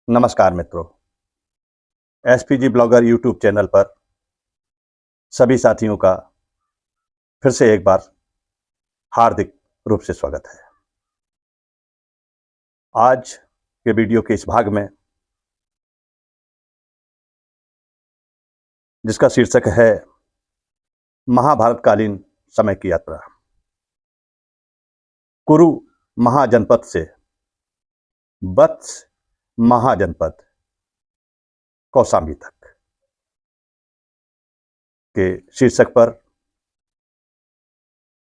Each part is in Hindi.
नमस्कार मित्रों, एसपीजी ब्लॉगर यूट्यूब चैनल पर सभी साथियों का फिर से एक बार हार्दिक रूप से स्वागत है। आज के वीडियो के इस भाग में जिसका शीर्षक है महाभारत कालीन समय की यात्रा, कुरु महाजनपद से वत्स महाजनपद कौशाम्बी तक के शीर्षक पर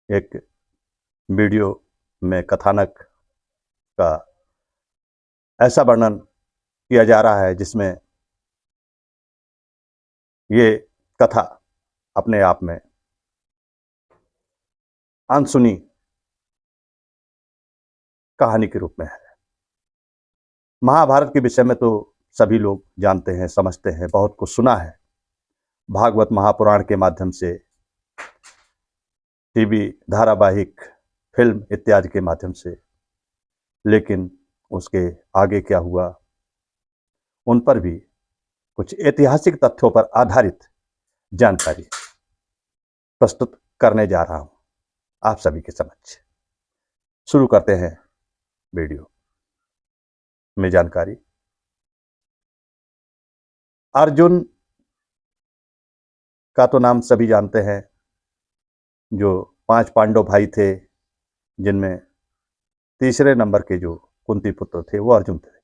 एक वीडियो में कथानक का ऐसा वर्णन किया जा रहा है जिसमें ये कथा अपने आप में अनसुनी कहानी के रूप में है। महाभारत के विषय में तो सभी लोग जानते हैं, समझते हैं, बहुत कुछ सुना है भागवत महापुराण के माध्यम से, टीवी धारावाहिक, फिल्म इत्यादि के माध्यम से, लेकिन उसके आगे क्या हुआ उन पर भी कुछ ऐतिहासिक तथ्यों पर आधारित जानकारी प्रस्तुत करने जा रहा हूं आप सभी के समक्ष। शुरू करते हैं वीडियो में जानकारी। अर्जुन का तो नाम सभी जानते हैं, जो 5 पांडव भाई थे जिनमें तीसरे नंबर के जो कुंती पुत्र थे वो अर्जुन थे।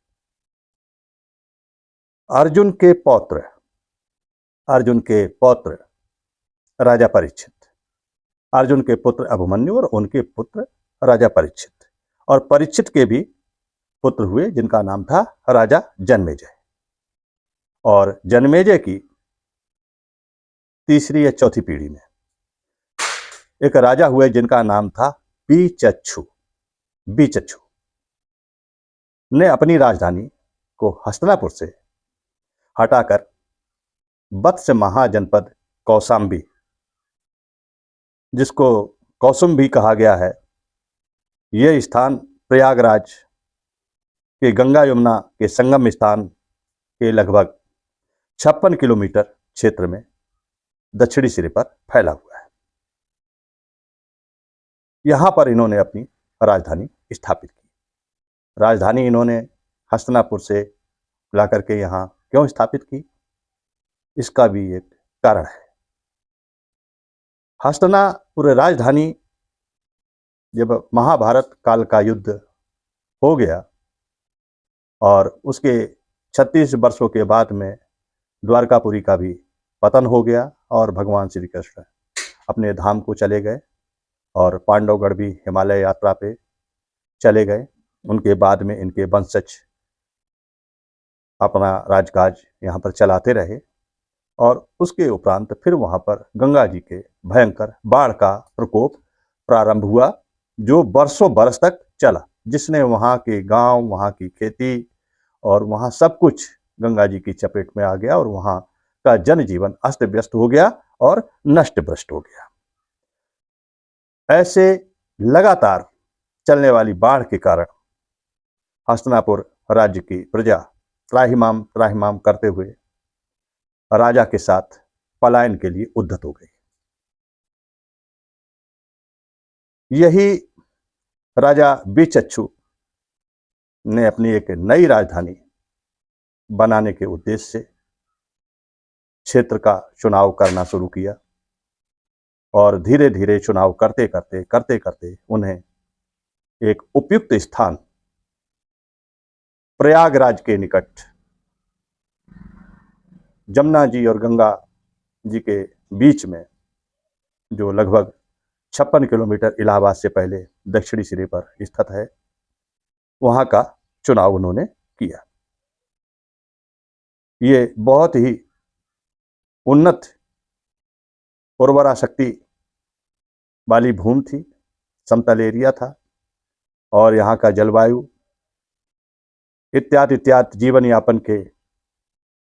अर्जुन के पौत्र राजा परीक्षित, अर्जुन के पुत्र अभिमन्यु और उनके पुत्र राजा परीक्षित, और परीक्षित के भी पुत्र हुए जिनका नाम था राजा जन्मेजय, और जन्मेजय की तीसरी या चौथी पीढ़ी में एक राजा हुए जिनका नाम था बीचच्छू ने अपनी राजधानी को हस्तिनापुर से हटाकर वत्स महाजनपद कौशाम्बी, जिसको कौसुम्बी कहा गया है, यह स्थान प्रयागराज के गंगा यमुना के संगम स्थान के लगभग 56 किलोमीटर क्षेत्र में दक्षिणी सिरे पर फैला हुआ है। यहां पर इन्होंने अपनी राजधानी स्थापित की। राजधानी इन्होंने हस्तिनापुर से लाकर के यहां क्यों स्थापित की, इसका भी एक कारण है। हस्तिनापुर राजधानी, जब महाभारत काल का युद्ध हो गया और उसके 36 वर्षों के बाद में द्वारकापुरी का भी पतन हो गया और भगवान श्री कृष्ण अपने धाम को चले गए और पांडवगढ़ भी हिमालय यात्रा पे चले गए। उनके बाद में इनके वंशज अपना राजकाज यहाँ पर चलाते रहे और उसके उपरांत फिर वहाँ पर गंगा जी के भयंकर बाढ़ का प्रकोप प्रारंभ हुआ, जो वर्षों बरस तक चला, जिसने वहाँ के गांव, वहाँ की खेती और वहाँ सब कुछ गंगा जी की चपेट में आ गया और वहाँ का जनजीवन अस्त व्यस्त हो गया और नष्ट भ्रष्ट हो गया। ऐसे लगातार चलने वाली बाढ़ के कारण हस्तिनापुर राज्य की प्रजा त्राहिमाम करते हुए राजा के साथ पलायन के लिए उद्यत हो गई। यही राजा बीचच्छू ने अपनी एक नई राजधानी बनाने के उद्देश्य से क्षेत्र का चुनाव करना शुरू किया और धीरे धीरे चुनाव करते करते उन्हें एक उपयुक्त स्थान प्रयागराज के निकट, जमुना जी और गंगा जी के बीच में, जो लगभग 56 किलोमीटर इलाहाबाद से पहले दक्षिणी सिरे पर स्थित है, वहां का चुनाव उन्होंने किया। ये बहुत ही उन्नत उर्वरा शक्ति वाली भूमि थी, समतल एरिया था और यहाँ का जलवायु इत्यादि जीवन यापन के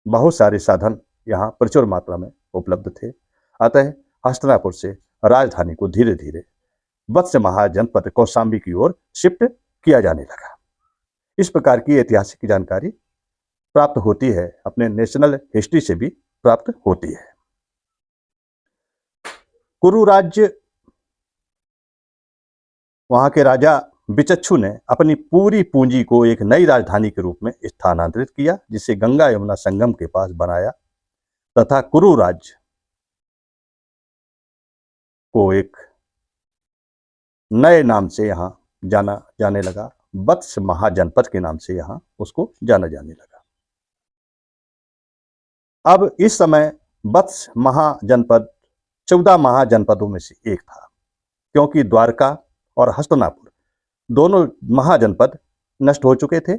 बहुत सारे साधन यहाँ प्रचुर मात्रा में उपलब्ध थे। अतः हस्तिनापुर से राजधानी को धीरे धीरे वत्स महाजनपद कौशाम्बी की ओर शिफ्ट किया जाने लगा। इस प्रकार की ऐतिहासिक जानकारी प्राप्त होती है, अपने नेशनल हिस्ट्री से भी प्राप्त होती है। कुरु राज्य, वहां के राजा बिचच्छू ने अपनी पूरी पूंजी को एक नई राजधानी के रूप में स्थानांतरित किया, जिसे गंगा यमुना संगम के पास बनाया तथा कुरु राज्य को एक नए नाम से यहां जाना जाने लगा। वत्स महाजनपद के नाम से यहां उसको जाना जाने लगा। अब इस समय वत्स महाजनपद 14 महाजनपदों में से एक था, क्योंकि द्वारका और हस्तिनापुर दोनों महाजनपद नष्ट हो चुके थे।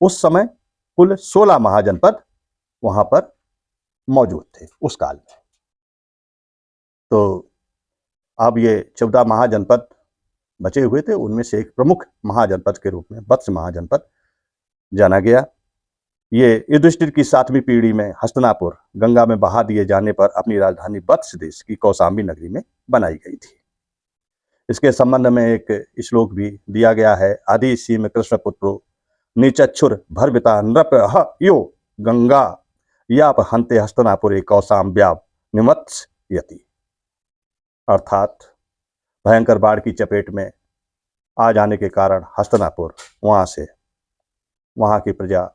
उस समय कुल 16 महाजनपद वहां पर मौजूद थे उस काल में। तो अब ये 14 महाजनपद बचे हुए थे, उनमें से एक प्रमुख महाजनपद के रूप में वत्स महाजनपद जाना गया। ये युधिष्ठिर की 7वीं पीढ़ी में हस्तिनापुर गंगा में बहा दिए जाने पर अपनी राजधानी वत्स देश की कौशाम्बी नगरी में बनाई गई थी। इसके संबंध में एक श्लोक भी दिया गया है। आदि सीम कृष्ण पुत्रो निचक्षुर भरविता नृप यो गंगा याप हंते हस्तिनापुरे कौशाम्ब्या निमत्स यति। अर्थात भयंकर बाढ़ की चपेट में आ जाने के कारण हस्तिनापुर वहां की प्रजा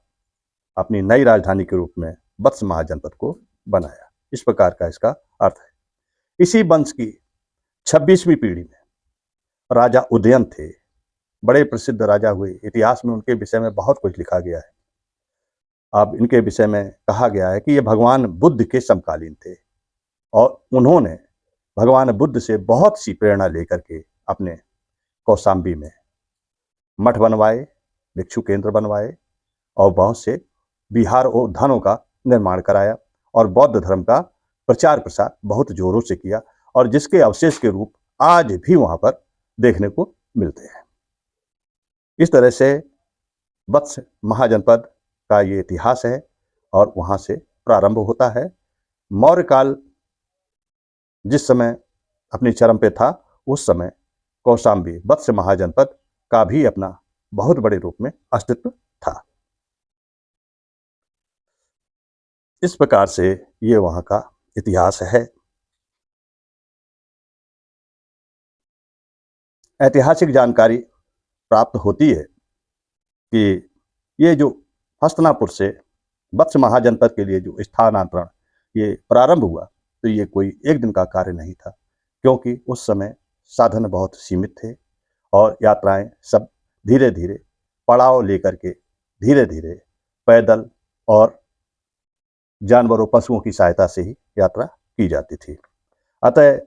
अपनी नई राजधानी के रूप में वत्स महाजनपद को बनाया। इस प्रकार का इसका अर्थ है। इसी वंश की 26वीं पीढ़ी में राजा उदयन थे, बड़े प्रसिद्ध राजा हुए। इतिहास में उनके विषय में बहुत कुछ लिखा गया है। अब इनके विषय में कहा गया है कि ये भगवान बुद्ध के समकालीन थे और उन्होंने भगवान बुद्ध से बहुत सी प्रेरणा लेकर के अपने कौशाम्बी में मठ बनवाए, भिक्षु केंद्र बनवाए और बहुत से विहार और उद्यानों का निर्माण कराया और बौद्ध धर्म का प्रचार प्रसार बहुत जोरों से किया, और जिसके अवशेष के रूप आज भी वहां पर देखने को मिलते हैं। इस तरह से वत्स महाजनपद का ये इतिहास है और वहां से प्रारंभ होता है। मौर्य काल जिस समय अपनी चरम पे था, उस समय कौशाम्बी वत्स महाजनपद का भी अपना बहुत बड़े रूप में अस्तित्व था। इस प्रकार से ये वहां का इतिहास है। ऐतिहासिक जानकारी प्राप्त होती है कि ये जो हस्तिनापुर से वत्स महाजनपद के लिए जो स्थानांतरण ये प्रारंभ हुआ, तो ये कोई एक दिन का कार्य नहीं था, क्योंकि उस समय साधन बहुत सीमित थे और यात्राएं सब धीरे धीरे पड़ाव लेकर के धीरे धीरे पैदल और जानवरों पशुओं की सहायता से ही यात्रा की जाती थी। अतः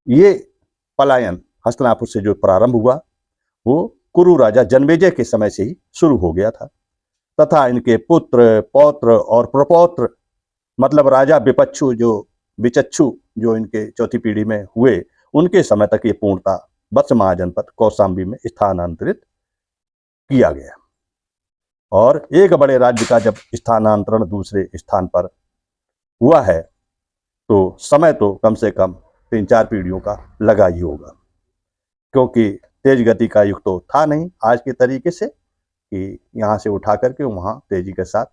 ये पलायन हस्तिनापुर से जो प्रारंभ हुआ वो कुरु राजा जन्मेजय के समय से ही शुरू हो गया था तथा इनके पुत्र, पौत्र और प्रपौत्र मतलब राजा बिचच्छू जो इनके चौथी पीढ़ी में हुए, उनके समय तक ये पूर्णता वत्स महाजनपद कौशाम्बी में स्थानांतरित किया गया। और एक बड़े राज्य का जब स्थानांतरण दूसरे स्थान पर हुआ है तो समय तो कम से कम 3-4 पीढ़ियों का लगा ही होगा, क्योंकि तेज गति का युग तो था नहीं आज के तरीके से कि यहाँ से उठा करके वहाँ तेजी के साथ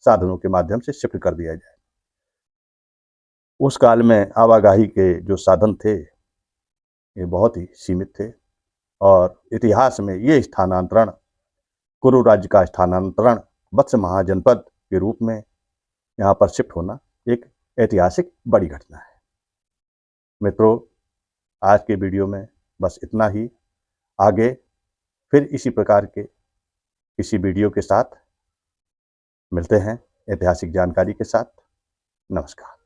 साधनों के माध्यम से शिफ्ट कर दिया जाए। उस काल में आवाजाही के जो साधन थे ये बहुत ही सीमित थे और इतिहास में ये स्थानांतरण, कुरु राज्य का स्थानांतरण वत्स महाजनपद के रूप में यहाँ पर शिफ्ट होना एक ऐतिहासिक बड़ी घटना है। मित्रों, आज के वीडियो में बस इतना ही। आगे फिर इसी प्रकार के किसी वीडियो के साथ मिलते हैं ऐतिहासिक जानकारी के साथ। नमस्कार।